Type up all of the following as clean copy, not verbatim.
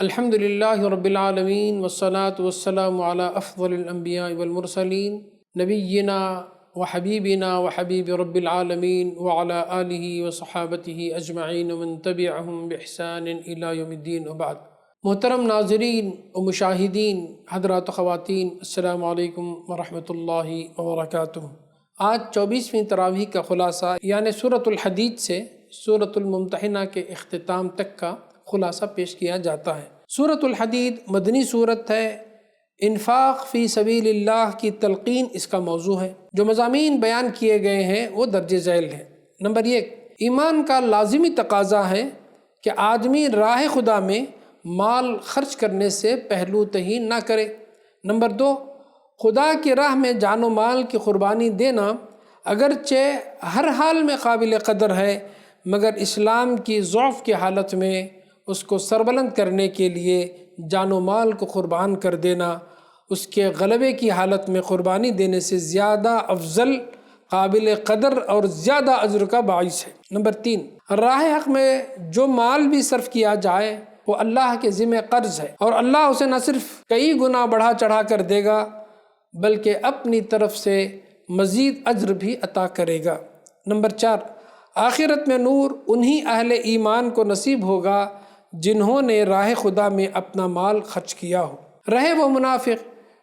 الحمد للہ رب العالمین والصلاة والسلام علی افضل الانبیاء والمرسلین نبینا وحبیبنا وحبیب رب العالمین وعلی آلہ وصحابتہ اجمعین ومن تبعہم بإحسان الی یوم الدین وبعد۔ محترم ناظرین و مشاہدین، حضرات و خواتین، السلام علیکم ورحمۃ اللہ وبرکاتہ۔ آج 24ویں تراویح کا خلاصہ یعنی سورۃ الحدید سے سورۃ الممتحنہ کے اختتام تک کا خلاصہ پیش کیا جاتا ہے۔ سورۃ الحدید مدنی سورت ہے۔ انفاق فی سبیل اللہ کی تلقین اس کا موضوع ہے۔ جو مضامین بیان کیے گئے ہیں وہ درج ذیل ہیں۔ نمبر 1، ایمان کا لازمی تقاضا ہے کہ آدمی راہ خدا میں مال خرچ کرنے سے پہلو تہی نہ کرے۔ نمبر 2، خدا کی راہ میں جان و مال کی قربانی دینا اگرچہ ہر حال میں قابل قدر ہے، مگر اسلام کی ضعف کی حالت میں اس کو سربلند کرنے کے لیے جان و مال کو قربان کر دینا اس کے غلبے کی حالت میں قربانی دینے سے زیادہ افضل، قابل قدر اور زیادہ اجر کا باعث ہے۔ نمبر 3، راہ حق میں جو مال بھی صرف کیا جائے وہ اللہ کے ذمہ قرض ہے، اور اللہ اسے نہ صرف کئی گنا بڑھا چڑھا کر دے گا بلکہ اپنی طرف سے مزید اجر بھی عطا کرے گا۔ نمبر 4، آخرت میں نور انہی اہل ایمان کو نصیب ہوگا جنہوں نے راہ خدا میں اپنا مال خرچ کیا ہو۔ رہے وہ منافق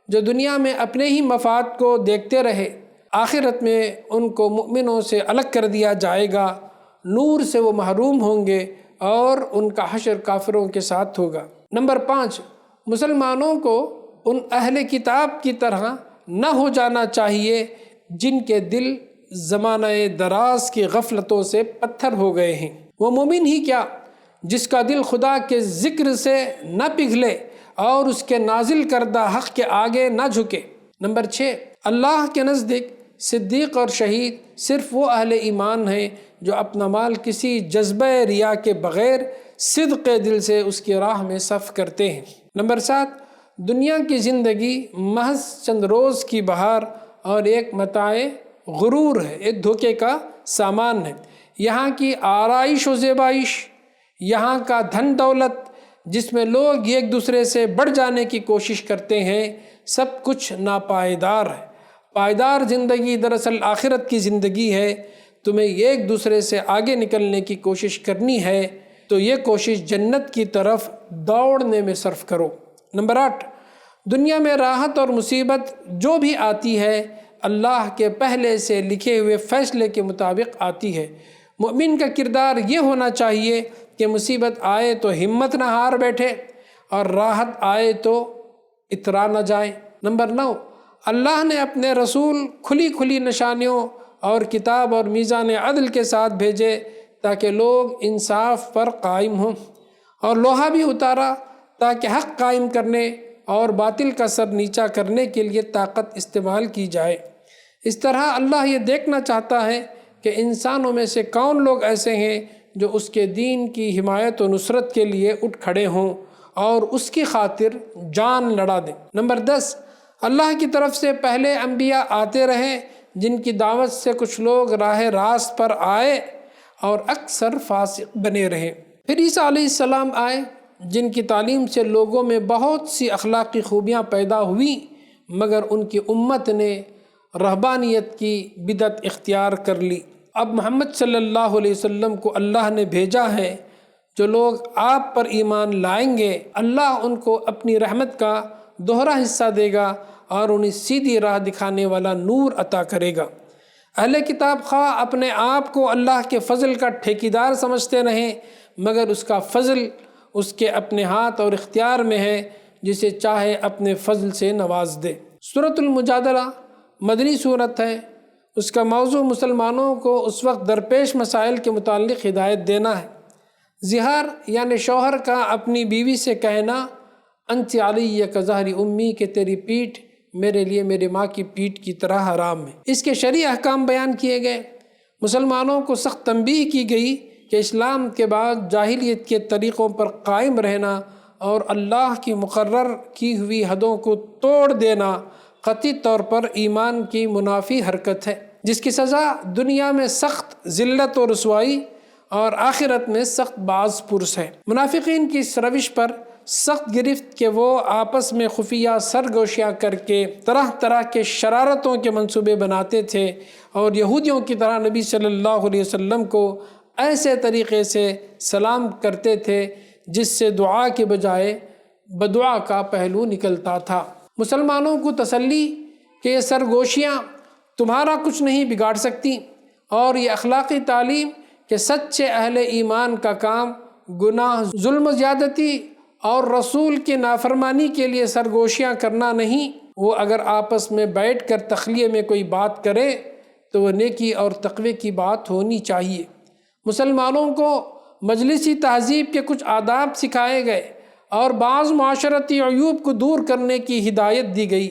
جو دنیا میں اپنے ہی مفاد کو دیکھتے رہے، آخرت میں ان کو مؤمنوں سے الگ کر دیا جائے گا، نور سے وہ محروم ہوں گے اور ان کا حشر کافروں کے ساتھ ہوگا۔ نمبر 5، مسلمانوں کو ان اہل کتاب کی طرح نہ ہو جانا چاہیے جن کے دل زمانہ دراز کی غفلتوں سے پتھر ہو گئے ہیں۔ وہ مومن ہی کیا جس کا دل خدا کے ذکر سے نہ پگھلے اور اس کے نازل کردہ حق کے آگے نہ جھکے۔ نمبر 6، اللہ کے نزدیک صدیق اور شہید صرف وہ اہل ایمان ہیں جو اپنا مال کسی جذبہ ریا کے بغیر صدق دل سے اس کی راہ میں صرف کرتے ہیں۔ نمبر 7، دنیا کی زندگی محض چند روز کی بہار اور ایک متاع غرور ہے، ایک دھوکے کا سامان ہے۔ یہاں کی آرائش و زیبائش، یہاں کا دھن دولت جس میں لوگ ایک دوسرے سے بڑھ جانے کی کوشش کرتے ہیں، سب کچھ ناپائیدار ہے۔ پائیدار زندگی دراصل آخرت کی زندگی ہے۔ تمہیں ایک دوسرے سے آگے نکلنے کی کوشش کرنی ہے تو یہ کوشش جنت کی طرف دوڑنے میں صرف کرو۔ نمبر 8، دنیا میں راحت اور مصیبت جو بھی آتی ہے اللہ کے پہلے سے لکھے ہوئے فیصلے کے مطابق آتی ہے۔ مومن کا کردار یہ ہونا چاہیے کہ مصیبت آئے تو ہمت نہ ہار بیٹھے اور راحت آئے تو اترا نہ جائے۔ نمبر 9، اللہ نے اپنے رسول کھلی کھلی نشانیوں اور کتاب اور میزان عدل کے ساتھ بھیجے تاکہ لوگ انصاف پر قائم ہوں، اور لوہا بھی اتارا تاکہ حق قائم کرنے اور باطل کا سر نیچا کرنے کے لیے طاقت استعمال کی جائے۔ اس طرح اللہ یہ دیکھنا چاہتا ہے کہ انسانوں میں سے کون لوگ ایسے ہیں جو اس کے دین کی حمایت و نصرت کے لیے اٹھ کھڑے ہوں اور اس کی خاطر جان لڑا دیں۔ نمبر 10، اللہ کی طرف سے پہلے انبیاء آتے رہے جن کی دعوت سے کچھ لوگ راہ راست پر آئے اور اکثر فاسق بنے رہے۔ پھر عیسیٰ علیہ السلام آئے جن کی تعلیم سے لوگوں میں بہت سی اخلاقی خوبیاں پیدا ہوئیں، مگر ان کی امت نے رہبانیت کی بدعت اختیار کر لی۔ اب محمد صلی اللہ علیہ وسلم کو اللہ نے بھیجا ہے۔ جو لوگ آپ پر ایمان لائیں گے اللہ ان کو اپنی رحمت کا دوہرا حصہ دے گا اور انہیں سیدھی راہ دکھانے والا نور عطا کرے گا۔ اہل کتاب خواہ اپنے آپ کو اللہ کے فضل کا ٹھیکیدار سمجھتے رہیں، مگر اس کا فضل اس کے اپنے ہاتھ اور اختیار میں ہے، جسے چاہے اپنے فضل سے نواز دے۔ سورۃ المجادلہ مدنی سورت ہے۔ اس کا موضوع مسلمانوں کو اس وقت درپیش مسائل کے متعلق ہدایت دینا ہے۔ زہار یعنی شوہر کا اپنی بیوی سے کہنا انت علی کظہر امی کہ تیری پیٹھ میرے لیے میرے ماں کی پیٹھ کی طرح حرام ہے۔ اس کے شرعی احکام بیان کیے گئے۔ مسلمانوں کو سخت تنبیہ کی گئی کہ اسلام کے بعد جاہلیت کے طریقوں پر قائم رہنا اور اللہ کی مقرر کی ہوئی حدوں کو توڑ دینا قطعی طور پر ایمان کی منافی حرکت ہے، جس کی سزا دنیا میں سخت ذلت و رسوائی اور آخرت میں سخت باز پرس ہے۔ منافقین کی اس روش پر سخت گرفت کہ وہ آپس میں خفیہ سرگوشیاں کر کے طرح طرح کے شرارتوں کے منصوبے بناتے تھے اور یہودیوں کی طرح نبی صلی اللہ علیہ وسلم کو ایسے طریقے سے سلام کرتے تھے جس سے دعا کے بجائے بدعا کا پہلو نکلتا تھا۔ مسلمانوں کو تسلی کہ یہ سرگوشیاں تمہارا کچھ نہیں بگاڑ سکتی، اور یہ اخلاقی تعلیم کہ سچے اہل ایمان کا کام گناہ، ظلم و زیادتی اور رسول کی نافرمانی کے لیے سرگوشیاں کرنا نہیں، وہ اگر آپس میں بیٹھ کر تخلیے میں کوئی بات کرے تو وہ نیکی اور تقوی کی بات ہونی چاہیے۔ مسلمانوں کو مجلسی تہذیب کے کچھ آداب سکھائے گئے اور بعض معاشرتی عیوب کو دور کرنے کی ہدایت دی گئی۔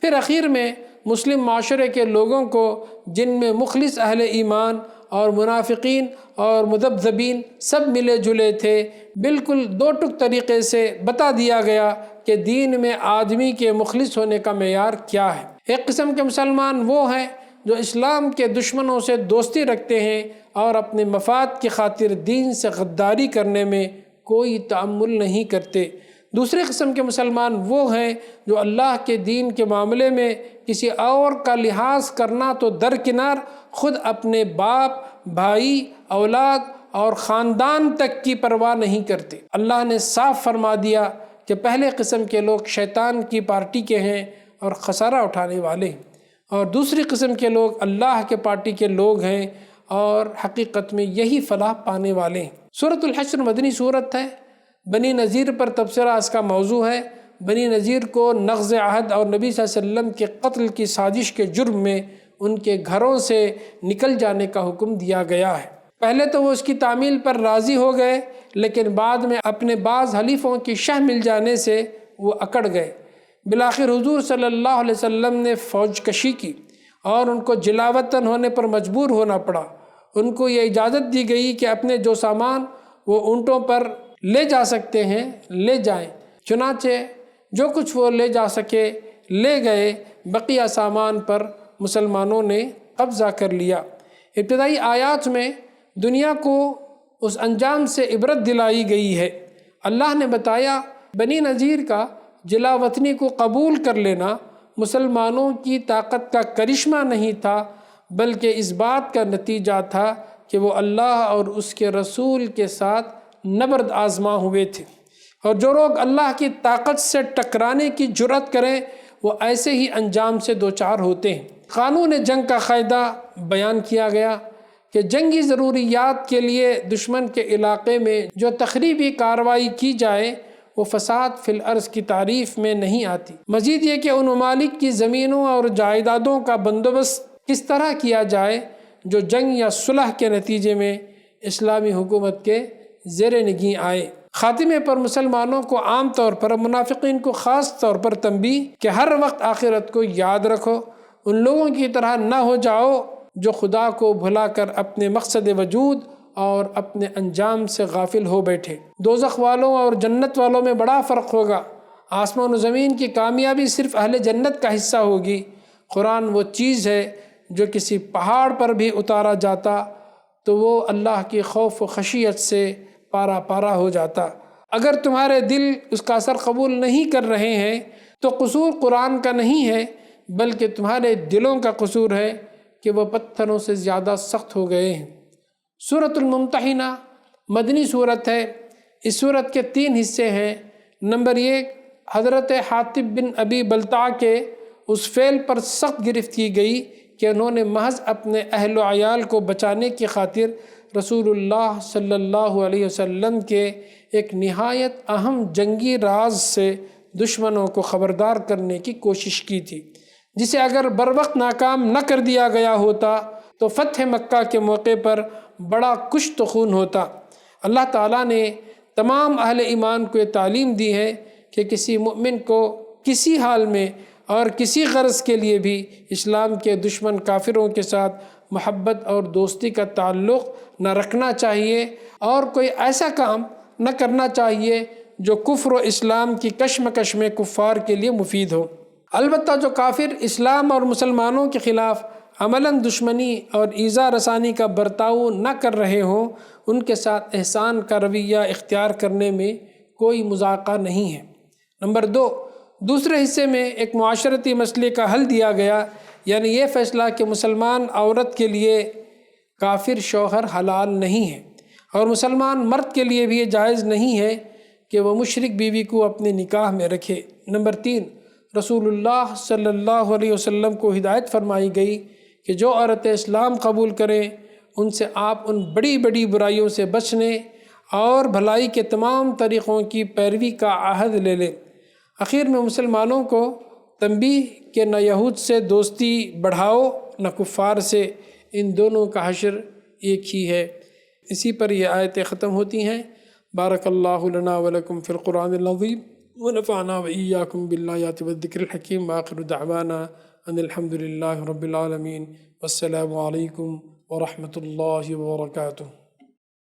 پھر اخیر میں مسلم معاشرے کے لوگوں کو، جن میں مخلص اہل ایمان اور منافقین اور مذبذبین سب ملے جلے تھے، بالکل دو ٹک طریقے سے بتا دیا گیا کہ دین میں آدمی کے مخلص ہونے کا معیار کیا ہے۔ ایک قسم کے مسلمان وہ ہیں جو اسلام کے دشمنوں سے دوستی رکھتے ہیں اور اپنے مفاد کی خاطر دین سے غداری کرنے میں کوئی تأمل نہیں کرتے۔ دوسری قسم کے مسلمان وہ ہیں جو اللہ کے دین کے معاملے میں کسی اور کا لحاظ کرنا تو درکنار، خود اپنے باپ، بھائی، اولاد اور خاندان تک کی پرواہ نہیں کرتے۔ اللہ نے صاف فرما دیا کہ پہلے قسم کے لوگ شیطان کی پارٹی کے ہیں اور خسارہ اٹھانے والے ہیں، اور دوسری قسم کے لوگ اللہ کے پارٹی کے لوگ ہیں اور حقیقت میں یہی فلاح پانے والے ہیں۔ سورۃ الحشر مدنی سورت ہے۔ بنی نذیر پر تبصرہ اس کا موضوع ہے۔ بنی نذیر کو نقض عہد اور نبی صلی اللہ علیہ وسلم کے قتل کی سازش کے جرم میں ان کے گھروں سے نکل جانے کا حکم دیا گیا ہے۔ پہلے تو وہ اس کی تعمیل پر راضی ہو گئے، لیکن بعد میں اپنے بعض حلیفوں کی شہ مل جانے سے وہ اکڑ گئے۔ بالآخر حضور صلی اللہ علیہ وسلم نے فوج کشی کی اور ان کو جلا وطن ہونے پر مجبور ہونا پڑا۔ ان کو یہ اجازت دی گئی کہ اپنے جو سامان وہ اونٹوں پر لے جا سکتے ہیں لے جائیں، چنانچہ جو کچھ وہ لے جا سکے لے گئے، بقیہ سامان پر مسلمانوں نے قبضہ کر لیا۔ ابتدائی آیات میں دنیا کو اس انجام سے عبرت دلائی گئی ہے۔ اللہ نے بتایا بنی نذیر کا جلا وطنی کو قبول کر لینا مسلمانوں کی طاقت کا کرشمہ نہیں تھا، بلکہ اس بات کا نتیجہ تھا کہ وہ اللہ اور اس کے رسول کے ساتھ نبرد آزما ہوئے تھے، اور جو لوگ اللہ کی طاقت سے ٹکرانے کی جرأت کریں وہ ایسے ہی انجام سے دوچار ہوتے ہیں۔ قانون جنگ کا قاعدہ بیان کیا گیا کہ جنگی ضروریات کے لیے دشمن کے علاقے میں جو تخریبی کارروائی کی جائے وہ فساد فی الارض کی تعریف میں نہیں آتی۔ مزید یہ کہ ان ممالک کی زمینوں اور جائیدادوں کا بندوبست کس طرح کیا جائے جو جنگ یا صلح کے نتیجے میں اسلامی حکومت کے زیر نگیں آئے۔ خاتمے پر مسلمانوں کو عام طور پر، منافقین کو خاص طور پر تنبیہ کہ ہر وقت آخرت کو یاد رکھو، ان لوگوں کی طرح نہ ہو جاؤ جو خدا کو بھلا کر اپنے مقصد وجود اور اپنے انجام سے غافل ہو بیٹھے۔ دوزخ والوں اور جنت والوں میں بڑا فرق ہوگا۔ آسمان و زمین کی کامیابی صرف اہل جنت کا حصہ ہوگی۔ قرآن وہ چیز ہے جو کسی پہاڑ پر بھی اتارا جاتا تو وہ اللہ کی خوف و خشیت سے پارا پارا ہو جاتا۔ اگر تمہارے دل اس کا اثر قبول نہیں کر رہے ہیں تو قصور قرآن کا نہیں ہے، بلکہ تمہارے دلوں کا قصور ہے کہ وہ پتھروں سے زیادہ سخت ہو گئے ہیں۔ سورۃ الممتحنہ مدنی سورت ہے۔ اس سورت کے 3 حصے ہیں۔ نمبر 1، حضرت حاطب بن ابی بلتع کے اس فعل پر سخت گرفت کی گئی کہ انہوں نے محض اپنے اہل و عیال کو بچانے کی خاطر رسول اللہ صلی اللہ علیہ وسلم کے ایک نہایت اہم جنگی راز سے دشمنوں کو خبردار کرنے کی کوشش کی تھی، جسے اگر بروقت ناکام نہ کر دیا گیا ہوتا تو فتح مکہ کے موقع پر بڑا کشت و خون ہوتا۔ اللہ تعالیٰ نے تمام اہل ایمان کو یہ تعلیم دی ہے کہ کسی مومن کو کسی حال میں اور کسی غرض کے لیے بھی اسلام کے دشمن کافروں کے ساتھ محبت اور دوستی کا تعلق نہ رکھنا چاہیے، اور کوئی ایسا کام نہ کرنا چاہیے جو کفر و اسلام کی کشمکش میں کفار کے لیے مفید ہو۔ البتہ جو کافر اسلام اور مسلمانوں کے خلاف عملاً دشمنی اور ایذا رسانی کا برتاؤ نہ کر رہے ہوں، ان کے ساتھ احسان کا رویہ اختیار کرنے میں کوئی مذاکرہ نہیں ہے۔ نمبر 2، دوسرے حصے میں ایک معاشرتی مسئلے کا حل دیا گیا، یعنی یہ فیصلہ کہ مسلمان عورت کے لیے کافر شوہر حلال نہیں ہے، اور مسلمان مرد کے لیے بھی یہ جائز نہیں ہے کہ وہ مشرک بیوی کو اپنے نکاح میں رکھے۔ نمبر 3، رسول اللہ صلی اللہ علیہ وسلم کو ہدایت فرمائی گئی کہ جو عورتیں اسلام قبول کریں ان سے آپ ان بڑی بڑی برائیوں سے بچنے اور بھلائی کے تمام طریقوں کی پیروی کا عہد لے لیں۔ آخر میں مسلمانوں کو تنبیہ کہ نہ یہود سے دوستی بڑھاؤ نہ کفار سے، ان دونوں کا حشر ایک ہی ہے۔ اسی پر یہ آیتیں ختم ہوتی ہیں۔ بارک اللہ لنا ولکم فی القرآن العظیم ونفعنا وإیاکم بالآیات والذکر الحکیم، وآخر دعوانا ان الحمد للہ رب العالمین، والسلام علیکم ورحمۃ اللہ وبرکاتہ۔